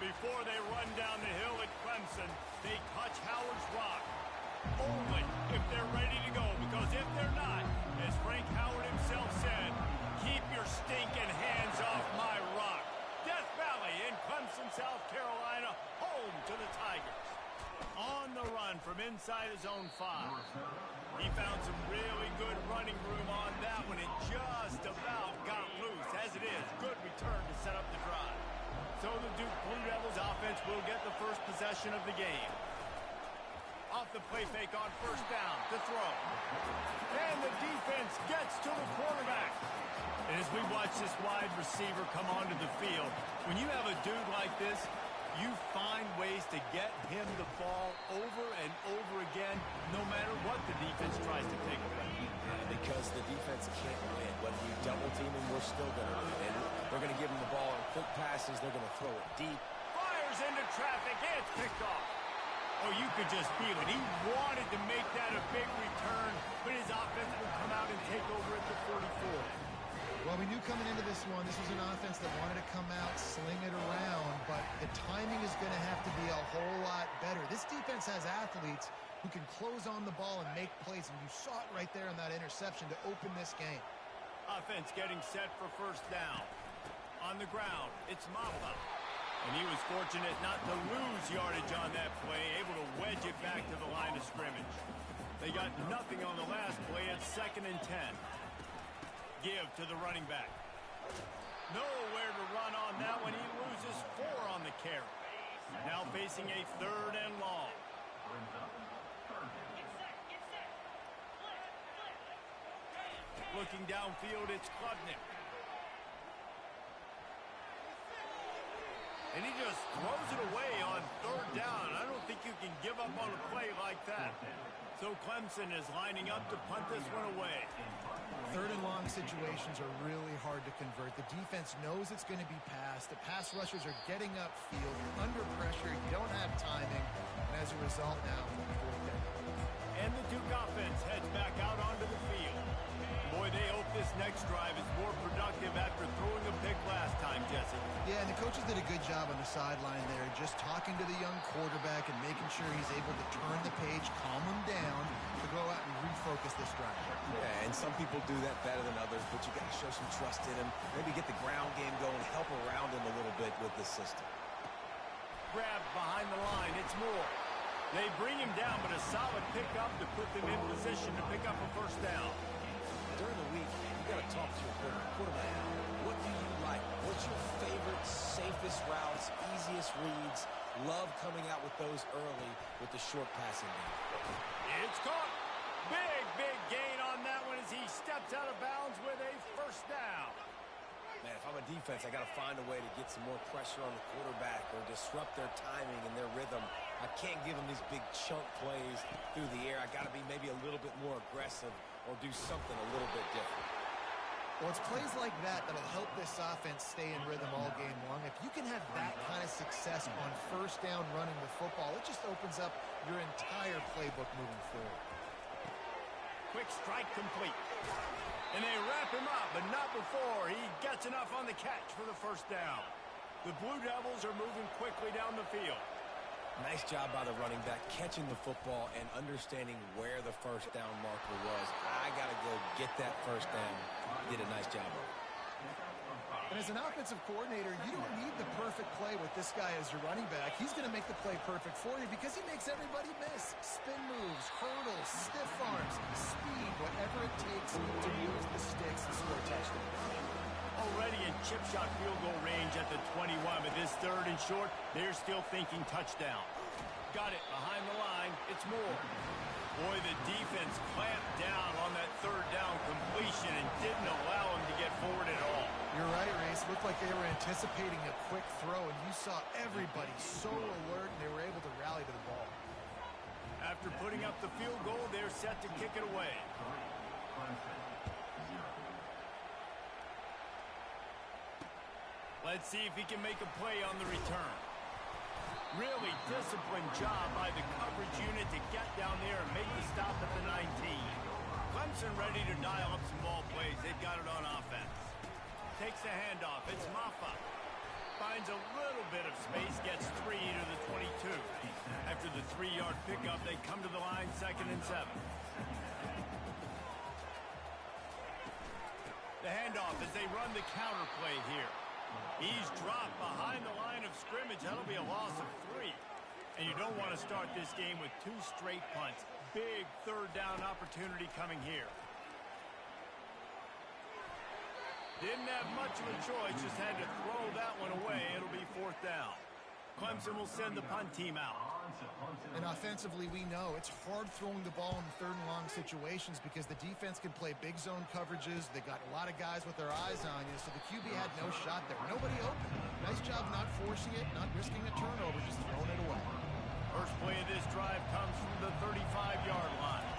Before they run down the hill at Clemson, they touch Howard's rock. Only if they're ready to go, because if they're not, as Frank Howard himself said, keep your stinking hands off my rock. Death Valley in Clemson, South Carolina, home to the Tigers. On the run from inside his own 5. He found some really good running room on that one. It just about got loose. As it is, good return to set up the drive. So the Duke Blue Devils offense will get the first possession of the game. Off the play fake on first down to throw. And the defense gets to the quarterback. And as we watch this wide receiver come onto the field, when you have a dude like this, you find ways to get him the ball over and over again, no matter what the defense tries to take away. Because the defense can't win. Whether you double team him, we're still going to win. And they're going to give him the ball in quick passes. They're going to throw it deep. Fires into traffic. It's picked off. Oh, you could just feel it. He wanted to make that a big return, but his offense will come out and take over at the 44. Well, we knew coming into this one, this was an offense that wanted to come out, sling it around, but the timing is going to have to be a whole lot better. This defense has athletes who can close on the ball and make plays, and you saw it right there in that interception to open this game. Offense getting set for first down. On the ground, it's Maffa. And he was fortunate not to lose yardage on that play, able to wedge it back to the line of scrimmage. They got nothing on the last play at 2nd and 10. Give to the running back. Nowhere to run on that one. He loses 4 on the carry. Now facing a 3rd and long. Looking downfield, it's Klubnik. And he just throws it away on 3rd down. I don't think you can give up on a play like that. So Clemson is lining up to punt this one away. 3rd and long situations are really hard to convert. The defense knows it's going to be passed. The pass rushers are getting upfield. You're under pressure. You don't have timing. And as a result now, 4th down. And the Duke offense heads back out onto the field. Boy, they hope this next drive is more productive after throwing a pick last time, Jesse. Yeah, and the coaches did a good job on the sideline there, just talking to the young quarterback and making sure he's able to turn the page, calm him down, to go out and refocus this drive. Yeah, and some people do that better than others, but you got to show some trust in him. Maybe get the ground game going, help around him a little bit with the system. Grabbed behind the line, it's Moore. They bring him down, but a solid pickup to put them in position to pick up a first down. During the week, you got to talk to your quarterback. What do you like? What's your favorite, safest routes, easiest reads? Love coming out with those early with the short passing game. It's caught. Big gain on that one as he steps out of bounds with a first down. Man, if I'm a defense, I got to find a way to get some more pressure on the quarterback or disrupt their timing and their rhythm. I can't give them these big chunk plays through the air. I got to be maybe a little bit more aggressive or do something a little bit different. Well, it's plays like that that'll help this offense stay in rhythm all game long. If you can have that kind of success on first down running the football, it just opens up your entire playbook moving forward. Quick strike complete. And they wrap him up, but not before he gets enough on the catch for the first down. The Blue Devils are moving quickly down the field. Nice job by the running back, catching the football and understanding where the first down marker was. I got to go get that first down. Did a nice job of it. And as an offensive coordinator, you don't need the perfect play with this guy as your running back. He's going to make the play perfect for you because he makes everybody miss. Spin moves, hurdles, stiff arms, speed, whatever it takes to use the sticks and score touchdowns. Already in chip shot field goal range at the 21, but this 3rd and short, they're still thinking touchdown. Got it behind the line. It's Moore. Boy, the defense clamped down on that 3rd down completion and didn't allow him to get forward at all. You're right, Race. Looked like they were anticipating a quick throw, and you saw everybody so alert, and they were able to rally to the ball. After putting up the field goal, they're set to kick it away. Let's see if he can make a play on the return. Really disciplined job by the coverage unit to get down there and make the stop at the 19. Clemson ready to dial up some ball plays. They've got it on offense. Takes the handoff. It's Maffa. finds a little bit of space, gets 3 to the 22. After the 3-yard pickup, they come to the line 2nd and 7. The handoff as they run the counter play here. He's dropped behind the line of scrimmage. That'll be a loss of 3. And you don't want to start this game with 2 straight punts. Big 3rd down opportunity coming here. Didn't have much of a choice, just had to throw that one away. It'll be 4th down. Clemson will send the punt team out. And offensively, we know it's hard throwing the ball in 3rd and long situations because the defense can play big zone coverages. They got a lot of guys with their eyes on you, so the QB had no shot there. Nobody open. Nice job not forcing it, not risking a turnover, just throwing it away. First play of this drive comes from the 35-yard line.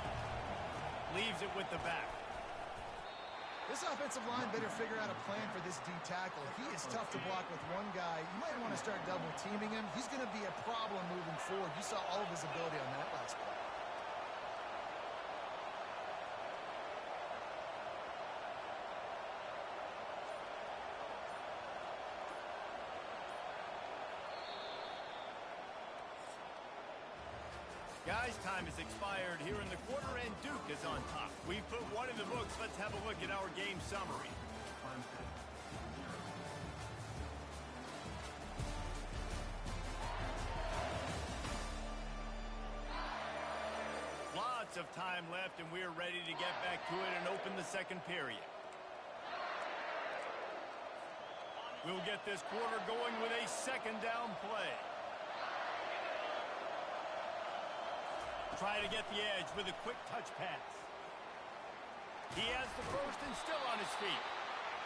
Leaves it with the back. This offensive line better figure out a plan for this D tackle. He is tough to block with one guy. You might want to start double teaming him. He's going to be a problem moving forward. You saw all of his ability on that last play. Guys, time has expired here in the quarter, and Duke is on top. We've put one in the books. Let's have a look at our game summary. Lots of time left, and we're ready to get back to it and open the 2nd period. We'll get this quarter going with a 2nd down play. Try to get the edge with a quick touch pass. He has the first and still on his feet.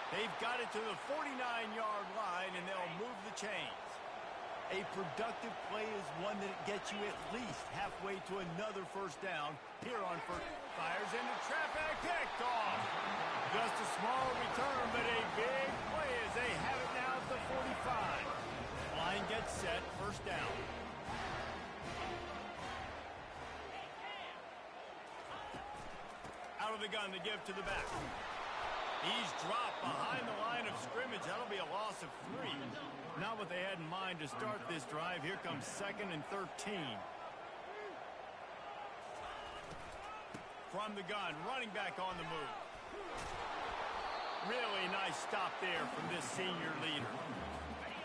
They've got it to the 49-yard line, and they'll move the chains. A productive play is one that gets you at least halfway to another 1st down. Here on first, fires into traffic, picked off. Just a small return, but a big play as they have it now at the 45. Line gets set, 1st down. Out of the gun to give to the back. He's dropped behind the line of scrimmage. That'll be a loss of 3. Not what they had in mind to start this drive. Here comes 2nd and 13. From the gun, running back on the move. Really nice stop there from this senior leader.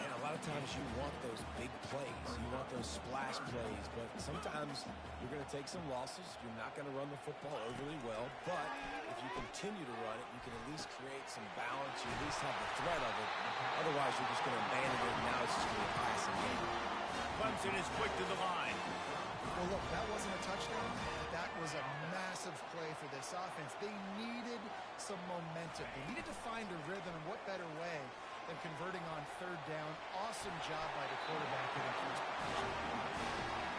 And a lot of times you want those big plays. You want those splash plays. But sometimes you're going to take some losses. You're not going to run the football overly well. But if you continue to run it, you can at least create some balance. You at least have the threat of it. Otherwise, you're just going to abandon it, and now it's just going to be a passing game. Clemson is quick to the line. Well, look, that wasn't a touchdown. That was a massive play for this offense. They needed some momentum. They needed to find a rhythm, and what better way than converting on 3rd down. Awesome job by the quarterback getting first position.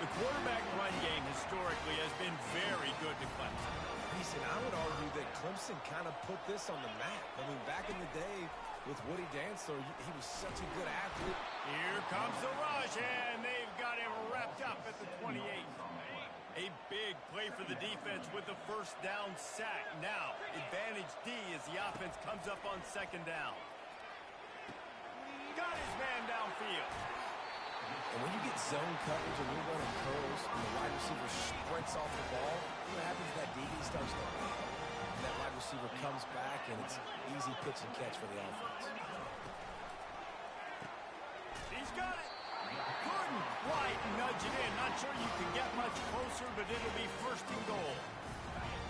The quarterback run game historically has been very good to Clemson. Listen, I would argue that Clemson kind of put this on the map. I mean, back in the day with Woody Dantzler, he was such a good athlete. Here comes the rush, and they've got him wrapped up at the 28. A big play for the defense with the 1st down sack. Now, advantage D as the offense comes up on 2nd down. Got his man downfield. And when you get zone coverage and you're running curls and the wide receiver sprints off the ball, what happens is that DB starts to run. And that wide receiver comes back, and it's easy pitch and catch for the offense. He's got it. Couldn't quite nudge it in. Not sure you can get much closer, but it'll be 1st and goal.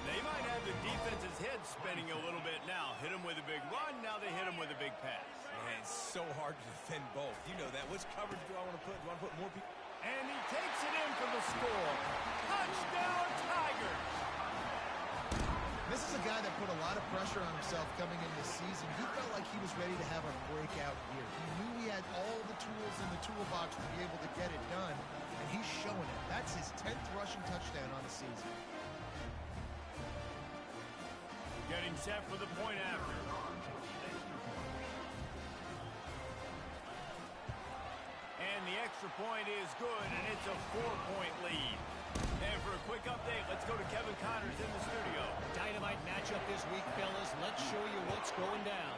They might have the defense's head spinning a little bit now. Hit him with a big run. Now they hit him with a big pass. Man, it's so hard to defend both. You know that. Which coverage do I want to put? Do I want to put more people? And he takes it in for the score. Touchdown, Tigers! This is a guy that put a lot of pressure on himself coming into the season. He felt like he was ready to have a breakout year. He knew he had all the tools in the toolbox to be able to get it done, and he's showing it. That's his 10th rushing touchdown on the season. Getting set for the point after. And the extra point is good, and it's a 4-point lead. And for a quick update, let's go to Kevin Connors in the studio. Dynamite matchup this week, fellas. Let's show you what's going down.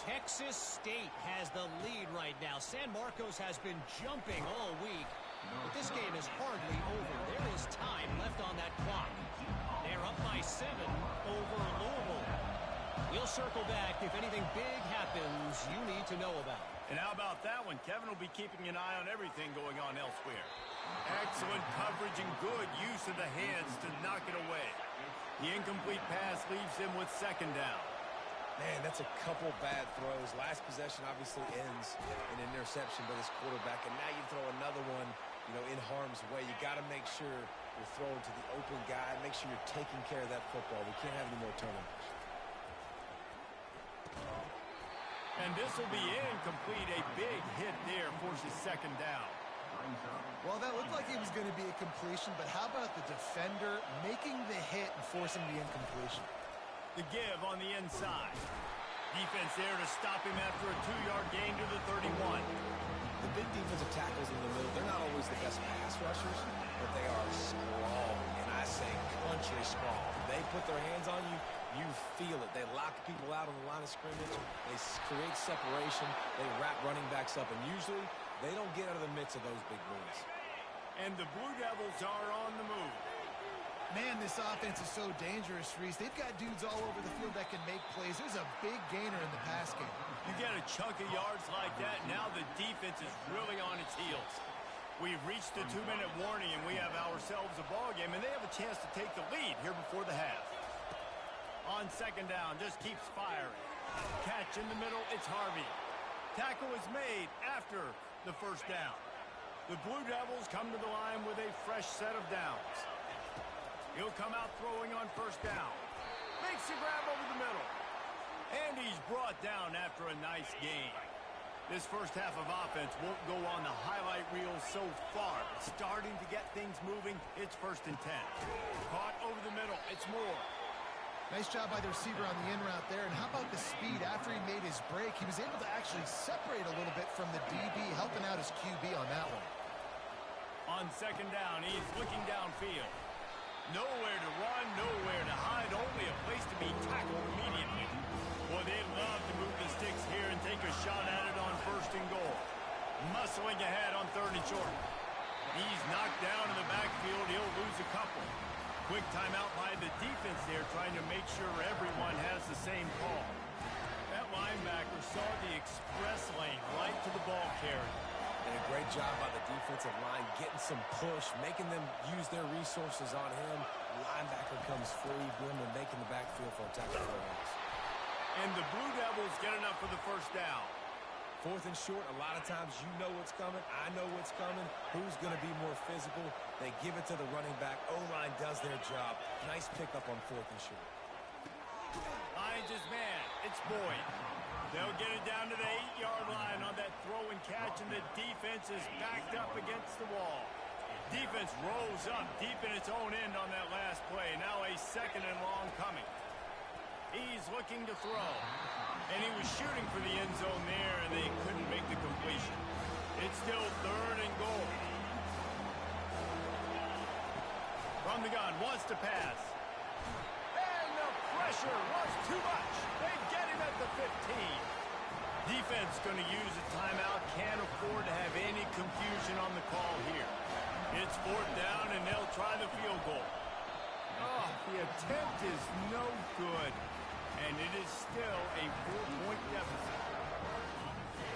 Texas State has the lead right now. San Marcos has been jumping all week, but this game is hardly over. There is time left on that clock. They're up by 7 over Louisville. We'll circle back if anything big happens you need to know about. And how about that one? Kevin will be keeping an eye on everything going on elsewhere. Excellent coverage and good use of the hands to knock it away. The incomplete pass leaves him with second down. Man, that's a couple bad throws. Last possession obviously ends in an interception by this quarterback, and now you throw another one, in harm's way. You got to make sure you're throwing to the open guy. Make sure you're taking care of that football. We can't have any more turnovers. And this will be incomplete. A big hit there forces second down. Well, that looked like it was going to be a completion, but how about the defender making the hit and forcing the incompletion? The give on the inside. Defense there to stop him after a 2-yard gain to the 31. The big defensive tackles in the middle, they're not always the best pass rushers, but they are strong, and I say country strong. They put their hands on you, you feel it. They lock people out on the line of scrimmage. They create separation. They wrap running backs up, and usually they don't get out of the midst of those big boys. And the Blue Devils are on the move. Man, this offense is so dangerous, Reese. They've got dudes all over the field that can make plays. There's a big gainer in the pass game. You get a chunk of yards like that, now the defense is really on its heels. We've reached the 2-minute warning, and we have ourselves a ball game, and they have a chance to take the lead here before the half. On second down, just keeps firing. Catch in the middle, it's Harvey. Tackle is made after the first down. The Blue Devils come to the line with a fresh set of downs. He'll come out throwing on first down. Makes a grab over the middle. And he's brought down after a nice gain. This first half of offense won't go on the highlight reel so far. Starting to get things moving, it's 1st and 10. Caught over the middle, it's Moore. Nice job by the receiver on the in route there. And how about the speed after he made his break? He was able to actually separate a little bit from the DB, helping out his QB on that one. On second down, he's looking downfield. Nowhere to run, nowhere to hide, only a place to be tackled immediately. Boy, they'd love to move the sticks here and take a shot at it on 1st and goal. Muscling ahead on 3rd and short. He's knocked down in the backfield. He'll lose a couple. Quick timeout by the defense there, trying to make sure everyone has the same call. That linebacker saw the express lane right to the ball carrier. And a great job by the defensive line, getting some push, making them use their resources on him. Linebacker comes free, boom, and making the backfield for a tackle for a loss. And the Blue Devils get enough for the first down. 4th and short, a lot of times you know what's coming. I know what's coming. Who's going to be more physical? They give it to the running back. O-line does their job. Nice pickup on 4th and short. Finds his man. It's Boyd. They'll get it down to the 8-yard line on that throw and catch, and the defense is backed up against the wall. Defense rolls up deep in its own end on that last play. Now a 2nd and long coming. He's looking to throw. And he was shooting for the end zone there, and they couldn't make the completion. It's still 3rd and goal. From the gun, wants to pass. And the pressure was too much. They get him at the 15. Defense going to use a timeout. Can't afford to have any confusion on the call here. It's 4th down, and they'll try the field goal. Oh, the attempt is no good. And it is still a 4-point deficit.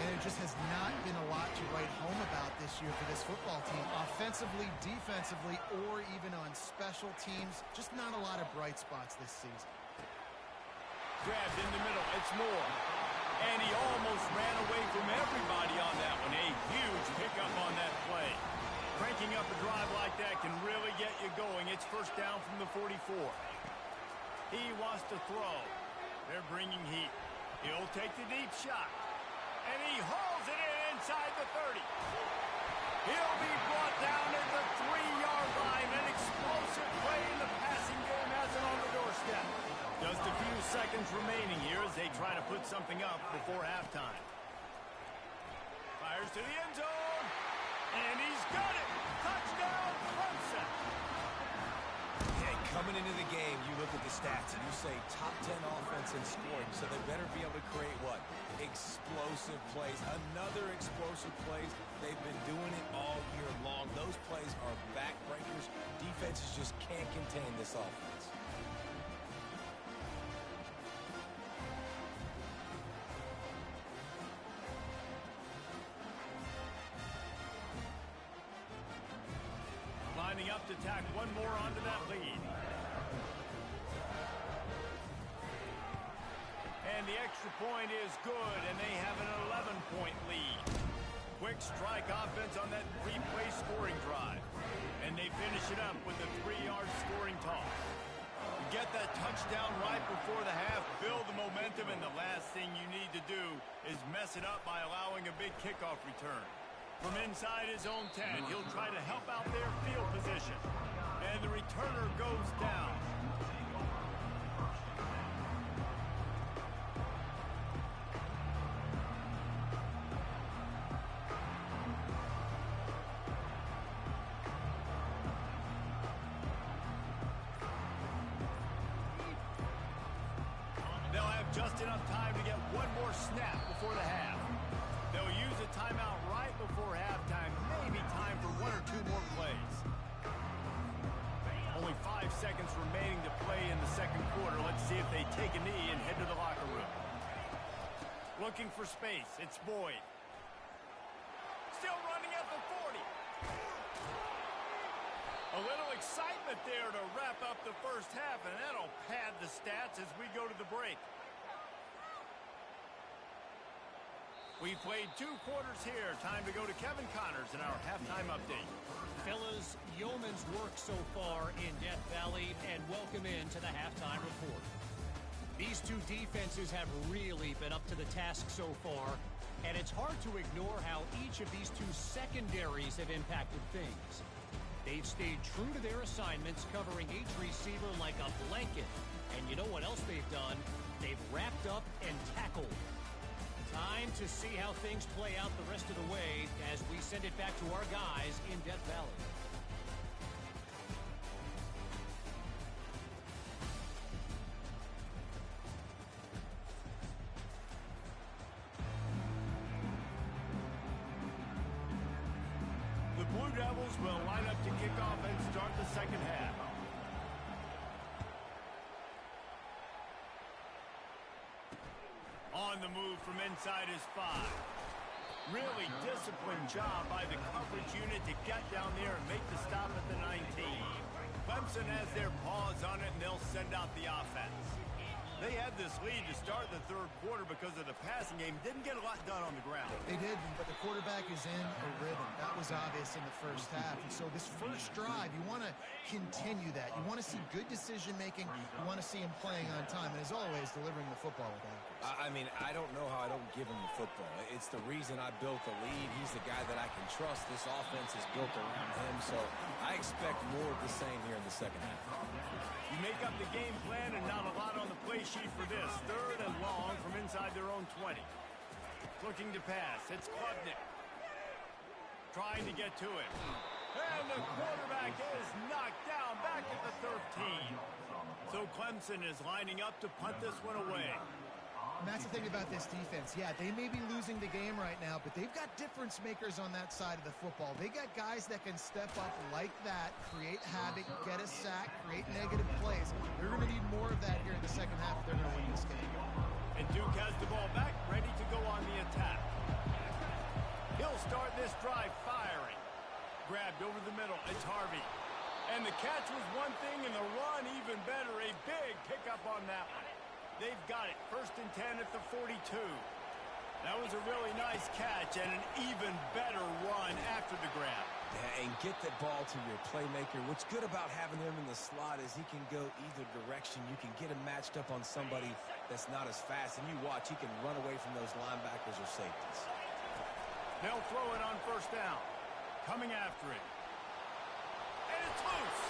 And it just has not been a lot to write home about this year for this football team. Offensively, defensively, or even on special teams. Just not a lot of bright spots this season. Grabbed in the middle. It's Moore. And he almost ran away from everybody on that one. A huge pickup on that play. Cranking up a drive like that can really get you going. It's 1st down from the 44. He wants to throw. They're bringing heat. He'll take the deep shot. And he hauls it in inside the 30. He'll be brought down at the 3-yard line. An explosive play in the passing game has it on the doorstep. Just a few seconds remaining here as they try to put something up before halftime. Fires to the end zone. And he's got it. Touchdown, Clemson. Yeah, Coming into the game, you look at the stats and you say top 10 offense in scoring, so they better be able to create what? Explosive plays. Another explosive plays. They've been doing it all year long. Those plays are backbreakers. Defenses just can't contain this offense. Lining up to tack one more onto that lead. And the extra point is good, and they have an 11-point lead. Quick strike offense on that three-play scoring drive. And they finish it up with a 3-yard scoring toss. Get that touchdown right before the half, build the momentum, and the last thing you need to do is mess it up by allowing a big kickoff return. From inside his own 10, he'll try to help out their field position. And the returner goes down. They'll have just enough time to get one more snap before the half. They'll use a timeout right before halftime, maybe time for one or two more plays. Only 5 seconds remaining to play in the second quarter. Let's see if they take a knee and head to the locker room. Looking for space. It's Boyd. Still running at the 40. A little excitement there to wrap up the first half, and that'll pad the stats as we go to the break. We played 2 quarters here. Time to go to Kevin Connors in our halftime update. Fellas, yeoman's work so far in Death Valley, and welcome into the halftime report. These two defenses have really been up to the task so far, and it's hard to ignore how each of these two secondaries have impacted things. They've stayed true to their assignments, covering each receiver like a blanket. And you know what else they've done? They've wrapped up and tackled. Time to see how things play out the rest of the way as we send it back to our guys in Death Valley. The Blue Devils will line up to kick off and start the second half. On the move from inside his 5. Really disciplined job by the coverage unit to get down there and make the stop at the 19. Clemson has their paws on it, and they'll send out the offense. They had this lead to start the third quarter because of the passing game. Didn't get a lot done on the ground. They did, but the quarterback is in a rhythm. That was obvious in the first half. And so this first drive, you want to continue that. You want to see good decision-making. You want to see him playing on time. And as always, delivering the football with accuracy. I mean, I don't know how I don't give him the football. It's the reason I built the lead. He's the guy that I can trust. This offense is built around him. So I expect more of the same here in the second half. You make up the game plan and not a lot on the play sheet for this. Third and long from inside their own 20. Looking to pass. It's Klubnik. Trying to get to it. And the quarterback is knocked down back at the 13. So Clemson is lining up to punt this one away. And that's the thing about this defense. Yeah, they may be losing the game right now, but they've got difference makers on that side of the football. They got guys that can step up like that, create havoc, get a sack, create negative plays. They're going to need more of that here in the second half if they're going to win this game. And Duke has the ball back, ready to go on the attack. He'll start this drive firing. Grabbed over the middle. It's Harvey. And the catch was one thing, and the run even better. A big pickup on that one. They've got it. 1st and 10 at the 42. That was a really nice catch and an even better run after the grab. Yeah, and get that ball to your playmaker. What's good about having him in the slot is he can go either direction. You can get him matched up on somebody that's not as fast. And you watch, he can run away from those linebackers or safeties. They'll throw it on 1st down. Coming after it. And it's loose.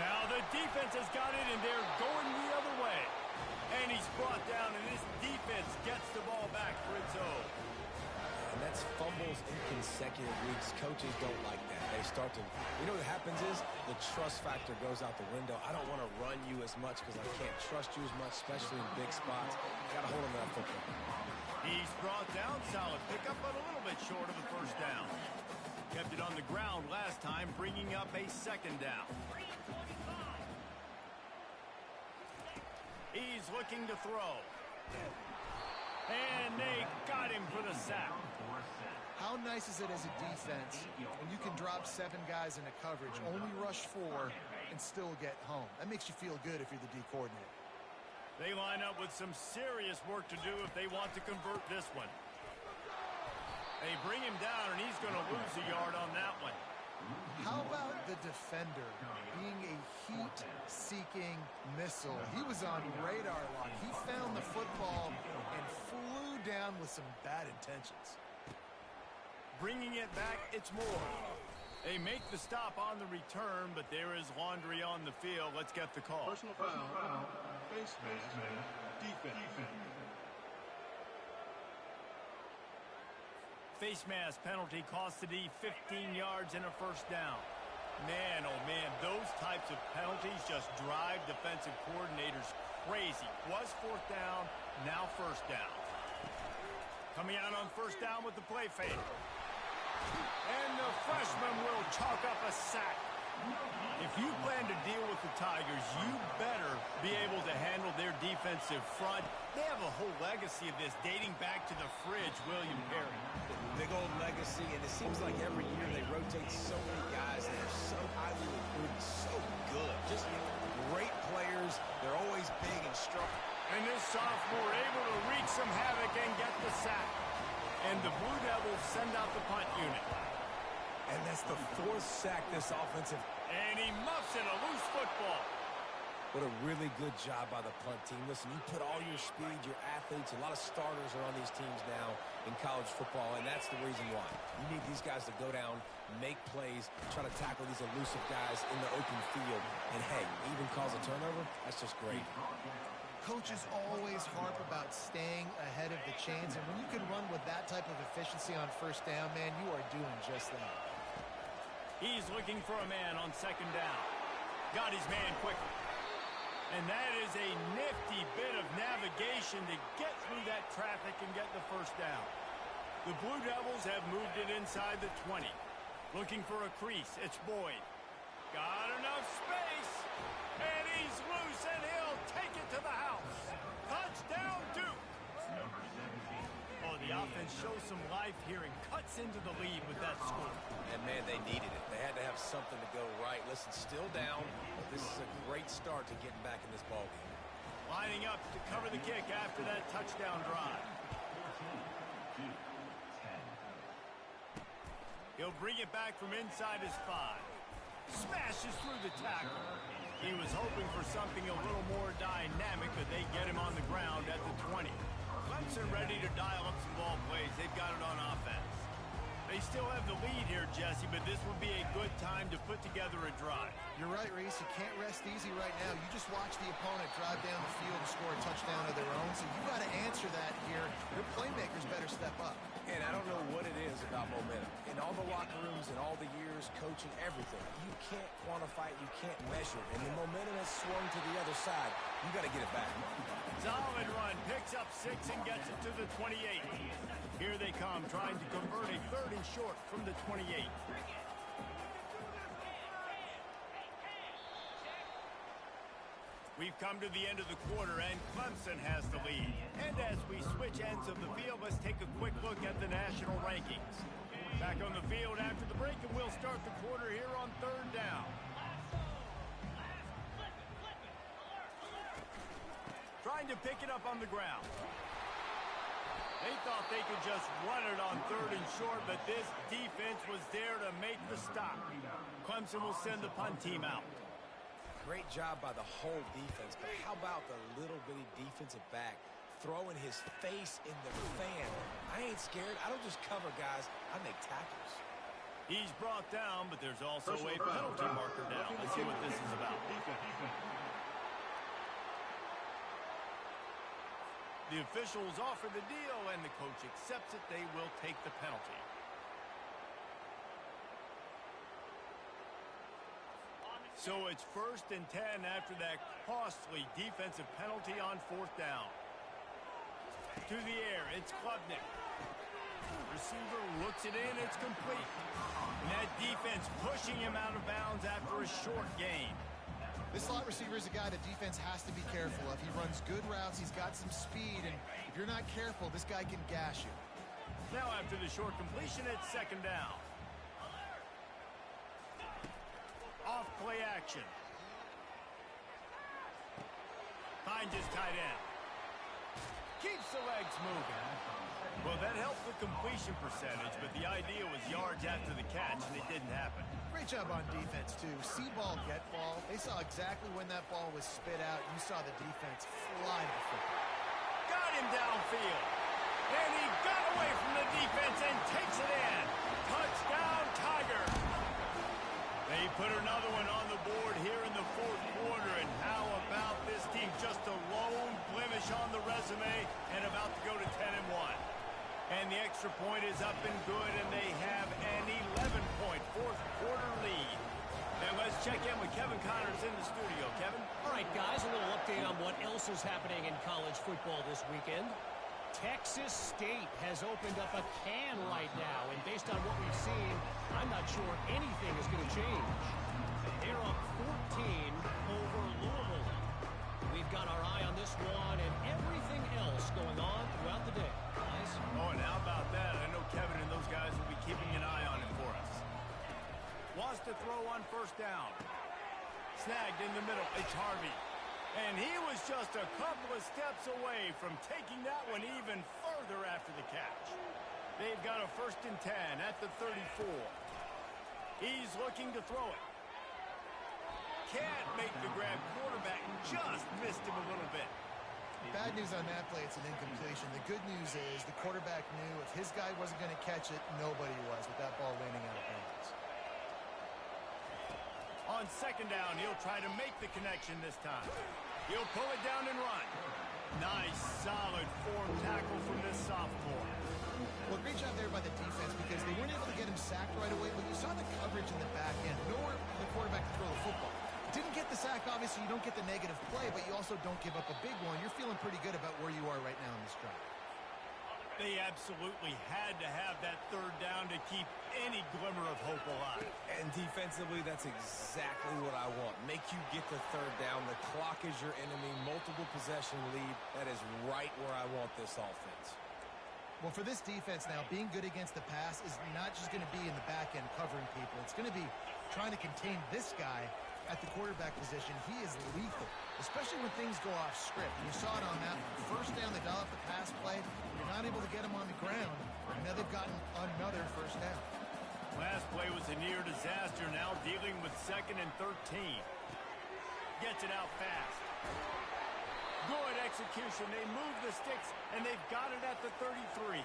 Now the defense has got it, and they're going the other way. And he's brought down, and this defense gets the ball back for its own. And that's fumbles in consecutive weeks. Coaches don't like that. They start to, you know what happens is the trust factor goes out the window. I don't want to run you as much because I can't trust you as much, especially in big spots. Got to hold on to that football. He's brought down, solid pickup, but a little bit short of the first down. Kept it on the ground last time, bringing up a second down. He's looking to throw. And they got him for the sack. How nice is it as a defense when you can drop 7 guys into coverage, only rush 4, and still get home? That makes you feel good if you're the D coordinator. They line up with some serious work to do if they want to convert this one. They bring him down, and he's going to lose a yard on that one. How about the defender being a heat-seeking missile? He was on radar lock. He found the football and flew down with some bad intentions. Bringing it back, it's more. They make the stop on the return, but there is laundry on the field. Let's get the call. Personal foul, face mask, defense. Face mask penalty cost the D 15 yards and a first down. Man, oh man, those types of penalties just drive defensive coordinators crazy. Was fourth down, now first down. Coming out on first down with the play fake. And the freshman will chalk up a sack. If you plan to deal with the Tigers, you better be able to handle their defensive front. They have a whole legacy of this dating back to the fridge, William Perry. Big old legacy, and it seems like every year they rotate so many guys, and they're so highly recruited, so good. Just great players. They're always big and strong. And this sophomore able to wreak some havoc and get the sack. And the Blue Devils send out the punt unit. And that's the 4th sack this offensive. And he muffs in a loose football. What a really good job by the punt team. Listen, you put all your speed, your athletes, a lot of starters are on these teams now in college football, and that's the reason why. You need these guys to go down, make plays, try to tackle these elusive guys in the open field. And, hey, even cause a turnover, that's just great. Coaches always harp about staying ahead of the chains, and when you can run with that type of efficiency on first down, man, you are doing just that. He's looking for a man on second down. Got his man quickly. And that is a nifty bit of navigation to get through that traffic and get the first down. The Blue Devils have moved it inside the 20. Looking for a crease. It's Boyd. Got enough space. And he's loose, and he'll take it to the house. Touchdown, Duke. Oh, the offense shows some life here and cuts into the lead with that score. And, man, they needed it. They had to have something to go right. Listen, still down, but this is a great start to getting back in this ballgame. Lining up to cover the kick after that touchdown drive. He'll bring it back from inside his 5. Smashes through the tackle. He was hoping for something a little more dynamic, but they get him on the ground at the 20. Clemson ready to dial up some ball plays. They've got it on offense. They still have the lead here, Jesse, but this will be a good time to put together a drive. You're right, Reese. You can't rest easy right now. You just watch the opponent drive down the field and score a touchdown of their own, so you got to answer that here. Your playmakers better step up. And I don't know what it is about momentum. In all the locker rooms and all the years, coaching, everything, you can't quantify it, you can't measure it. And the momentum has swung to the other side. You got to get it back. Solid run, picks up 6 and gets it to the 28. Here they come, trying to convert a 3rd and short from the 28. We've come to the end of the quarter, and Clemson has the lead. And as we switch ends of the field, let's take a quick look at the national rankings. Back on the field after the break, and we'll start the quarter here on 3rd down. Trying to pick it up on the ground. They thought they could just run it on 3rd and short, but this defense was there to make the stop. Clemson will send the punt team out. Great job by the whole defense, but how about the little bitty defensive back throwing his face in the fan? I ain't scared. I don't just cover guys. I make tackles. He's brought down, but there's also a penalty marker down. Let's see what this is about. The officials offer the deal, and the coach accepts it. They will take the penalty. So it's 1st and 10 after that costly defensive penalty on 4th down. To the air, it's Klubnik. Receiver looks it in, it's complete. And that defense pushing him out of bounds after a short gain. This slot receiver is a guy the defense has to be careful of. He runs good routes, he's got some speed, and if you're not careful, this guy can gash you. Now after the short completion, it's 2nd down. Off play action. Finds his tight end. Keeps the legs moving. Well, that helped the completion percentage, but the idea was yards after the catch, and it didn't happen. Great job on defense, too. See ball, get ball. They saw exactly when that ball was spit out. You saw the defense fly to the football. Got him downfield. And he got away from the defense and takes it in. Touchdown, Tiger. They put another one on the board here in the 4th quarter, and how about this team? Just a lone blemish on the resume and about to go to 10-1. And the extra point is up and good, and they have an 11-point 4th quarter lead. And let's check in with Kevin Connors in the studio. Kevin? All right, guys, a little update on what else is happening in college football this weekend. Texas State has opened up a can right now, and based on what we've seen, I'm not sure anything is going to change. They're up 14 over Louisville. We've got our eye on this one and everything else going on throughout the day. Guys? Oh, and how about that? I know Kevin and those guys will be keeping an eye on it for us. Wants to throw on 1st down. Snagged in the middle. It's Harvey. And he was just a couple of steps away from taking that one even further after the catch. They've got a 1st and 10 at the 34. He's looking to throw it. Can't make the grab. Quarterback just missed him a little bit. Bad news on that play, it's an incompletion. The good news is the quarterback knew if his guy wasn't going to catch it, nobody was with that ball landing out of bounds. On 2nd down, he'll try to make the connection this time. He'll pull it down and run. Nice, solid form tackle from this sophomore. Well, great job there by the defense because they weren't able to get him sacked right away, but you saw the coverage in the back end. Nowhere for the quarterback to throw the football. Didn't get the sack, obviously you don't get the negative play, but you also don't give up a big one. You're feeling pretty good about where you are right now in this drive. They absolutely had to have that 3rd down to keep any glimmer of hope alive. And defensively, that's exactly what I want. Make you get the 3rd down. The clock is your enemy. Multiple possession lead. That is right where I want this offense. Well, for this defense now, being good against the pass is not just going to be in the back end covering people. It's going to be trying to contain this guy at the quarterback position. He is lethal, especially when things go off script. And you saw it on that 1st down. They dial up the pass play. You're not able to get him on the ground. And now they've gotten another 1st down. Last play was a near disaster. Now dealing with 2nd and 13. Gets it out fast. Good execution. They move the sticks, and they've got it at the 33.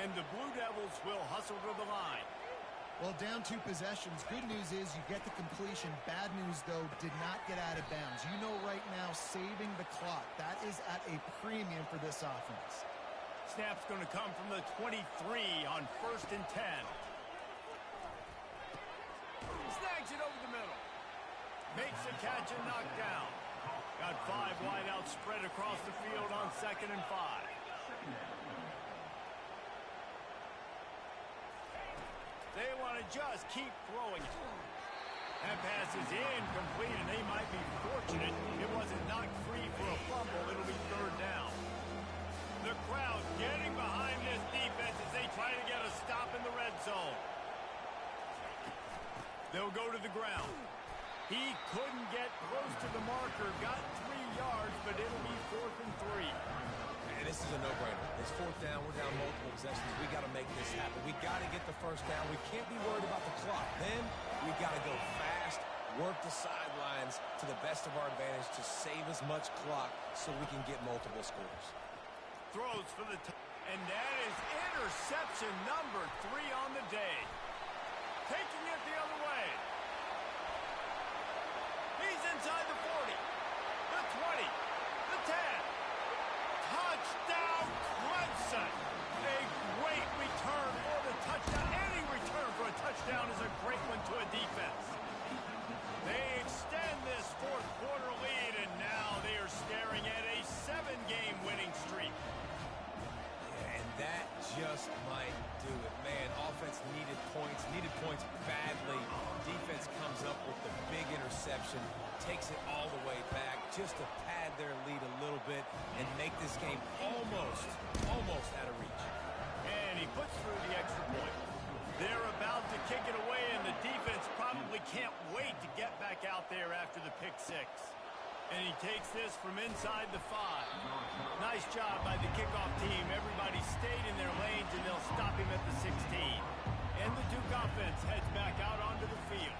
And the Blue Devils will hustle to the line. Well, down 2 possessions. Good news is you get the completion. Bad news, though, did not get out of bounds. You know right now, saving the clock. That is at a premium for this offense. Snap's going to come from the 23 on 1st and 10. Snags it over the middle. Makes a catch and knocked down. Got 5 wideouts spread across the field on 2nd and 5. They want to just keep throwing it. That pass is incomplete, and they might be fortunate it wasn't knocked free for a fumble. It'll be 3rd down. The crowd getting behind this defense as they try to get a stop in the red zone. They'll go to the ground. He couldn't get close to the marker. Got 3 yards, but it'll be 4th and 3. And this is a no-brainer. It's 4th down. We're down multiple possessions. We got to make this happen. We got to get the 1st down. We can't be worried about the clock. Then we got to go fast, work the sidelines to the best of our advantage to save as much clock so we can get multiple scores. Throws for the and that is interception number 3 on the day. Taking it the other way. He's inside the 40, the 20, the 10. Touchdown, Clemson! A great return for the touchdown. Any return for a touchdown is a great one to a defense. They interception, takes it all the way back just to pad their lead a little bit and make this game almost out of reach. And he puts through the extra point. They're about to kick it away, and the defense probably can't wait to get back out there after the pick six. And he takes this from inside the 5. Nice job by the kickoff team. Everybody stayed in their lanes, and they'll stop him at the 16. And the Duke offense heads back out onto the field,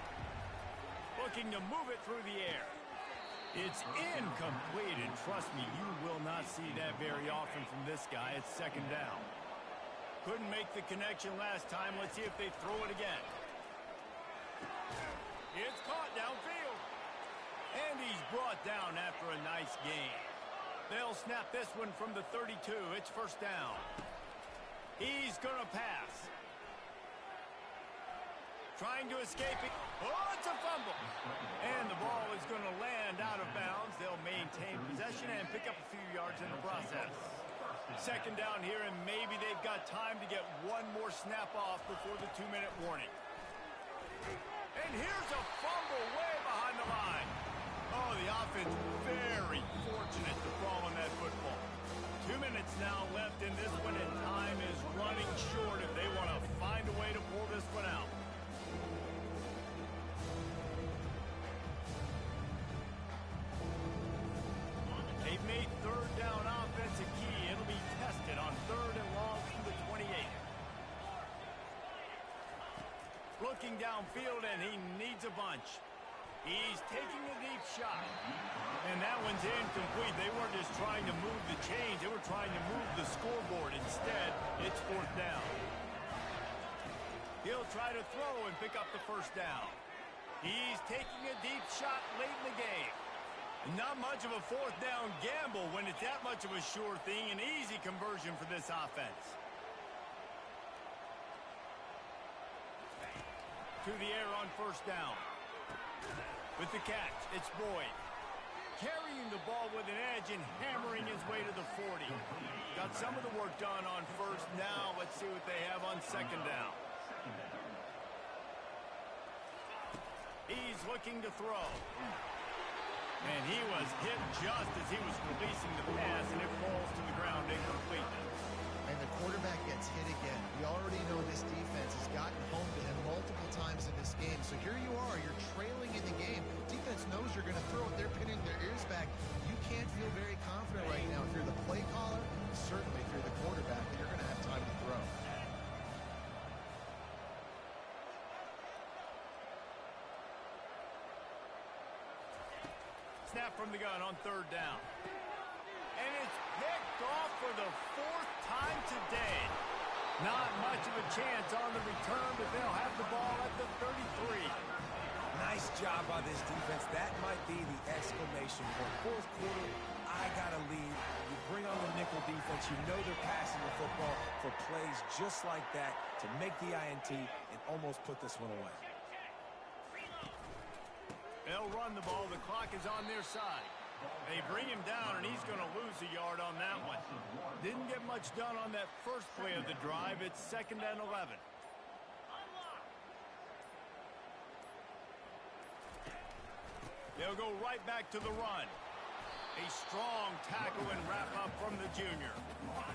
looking to move it through the air. It's incomplete, and trust me, you will not see that very often from this guy. It's second down. Couldn't make the connection last time. Let's see if they throw it again. It's caught downfield. And he's brought down after a nice gain. They'll snap this one from the 32. It's first down. He's going to pass. Trying to escape it. Oh, it's a fumble. And the ball is going to land out of bounds. They'll maintain possession and pick up a few yards in the process. Second down here, and maybe they've got time to get one more snap off before the 2-minute warning. And here's a fumble way behind the line. Oh, the offense very fortunate to fall on that football. 2 minutes now left in this one, and time is running short if they want to find a way to pull this one out. They've made third down offense a key. It'll be tested on 3rd and long from the 28. Looking downfield, and he needs a bunch. He's taking a deep shot. And that one's incomplete. They weren't just trying to move the chains. They were trying to move the scoreboard. Instead, it's 4th down. He'll try to throw and pick up the first down. He's taking a deep shot late in the game. Not much of a 4th down gamble when it's that much of a sure thing. An easy conversion for this offense. To the air on first down. With the catch, it's Boyd. Carrying the ball with an edge and hammering his way to the 40. Got some of the work done on first. Now let's see what they have on second down. He's looking to throw. And he was hit just as he was releasing the pass, and it falls to the ground incomplete. And the quarterback gets hit again. We already know this defense has gotten home to him multiple times in this game. So here you are, you're trailing in the game. Defense knows you're going to throw it. They're pinning their ears back. You can't feel very confident right now. If you're the play caller, certainly if you're the quarterback, then you're going to have time to throw. Snap from the gun on 3rd down. And it's picked off for the 4th time today. Not much of a chance on the return, but they'll have the ball at the 33. Nice job by this defense. That might be the exclamation point. 4th quarter, I got a lead. You bring on the nickel defense. You know they're passing the football for plays just like that to make the INT and almost put this one away. They'll run the ball. The clock is on their side. They bring him down, and he's going to lose a yard on that one. Didn't get much done on that first play of the drive. It's 2nd and 11. They'll go right back to the run. A strong tackle and wrap-up from the junior.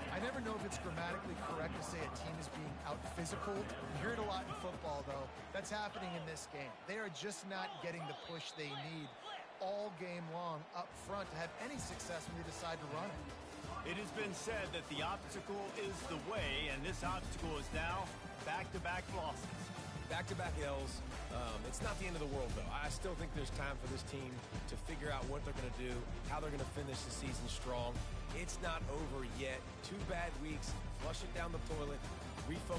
I never know if it's grammatically correct to say a team is being out-physical. You hear it a lot in football, though. That's happening in this game. They are just not getting the push they need all game long up front to have any success when they decide to run it. It has been said that the obstacle is the way, and this obstacle is now back-to-back losses. Back-to-back L's. It's not the end of the world, though. I still think there's time for this team to figure out what they're going to do, how they're going to finish the season strong. It's not over yet. 2 bad weeks. Flush it down the toilet. Refocus